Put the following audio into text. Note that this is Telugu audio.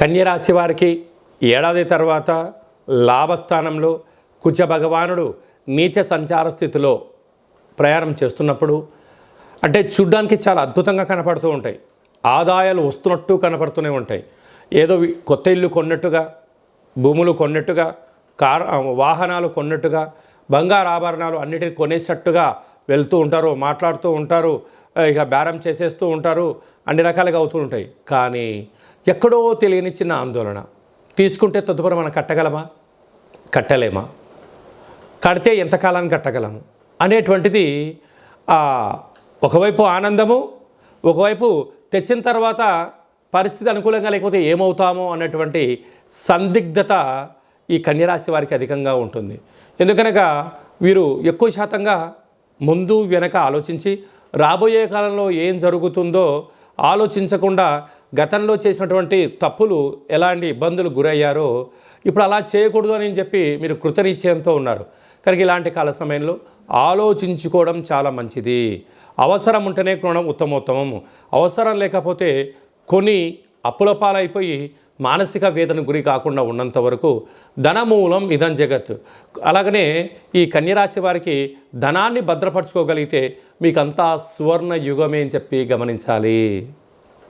కన్యరాశి వారికి ఏడాది తర్వాత లాభస్థానంలో కుజ భగవానుడు నీచ సంచార స్థితిలో ప్రయాణం చేస్తున్నప్పుడు అంటే చూడ్డానికి చాలా అద్భుతంగా కనపడుతూ ఉంటాయి. ఆదాయాలు వస్తున్నట్టు కనపడుతూనే ఉంటాయి. ఏదో కొత్త ఇల్లు కొన్నట్టుగా, భూములు కొన్నట్టుగా, వాహనాలు కొన్నట్టుగా, బంగారు ఆభరణాలు అన్నిటిని కొనేసట్టుగా వెళ్తూ ఉంటారు, మాట్లాడుతూ ఉంటారు, ఇక బేరం చేసేస్తూ ఉంటారు, అన్ని రకాలుగా అవుతూ ఉంటాయి. కానీ ఎక్కడో తెలియని చిన్న ఆందోళన, తీసుకుంటే తదుపరి మనం కట్టగలమా, కట్టలేమా, కడితే ఎంతకాలాన్ని కట్టగలము అనేటువంటిది ఒకవైపు ఆనందము, ఒకవైపు తెచ్చిన తర్వాత పరిస్థితి అనుకూలంగా లేకపోతే ఏమవుతామో అన్నటువంటి సందిగ్ధత ఈ కన్యరాశి వారికి అధికంగా ఉంటుంది. ఎందుకనగా వీరు ఎక్కువ శాతంగా ముందు వెనక ఆలోచించి రాబోయే కాలంలో ఏం జరుగుతుందో ఆలోచించకుండా గతంలో చేసినటువంటి తప్పులు ఎలాంటి ఇబ్బందులు గురయ్యారో ఇప్పుడు అలా చేయకూడదు అని చెప్పి మీరు కృతనిశ్చయంతో ఉన్నారు. కనుక ఇలాంటి కాల సమయంలో ఆలోచించుకోవడం చాలా మంచిది. అవసరం ఉంటేనే కొనడం ఉత్తమోత్తమము. అవసరం లేకపోతే కొని అప్పుల పాలైపోయి మానసిక వేదన గురి కాకుండా ఉన్నంత వరకు ధనమూలం ఇదం జగత్. అలాగనే ఈ కన్యరాశి వారికి ధనాన్ని భద్రపరచుకోగలిగితే మీకంతా సువర్ణ యుగమే అని చెప్పి గమనించాలి.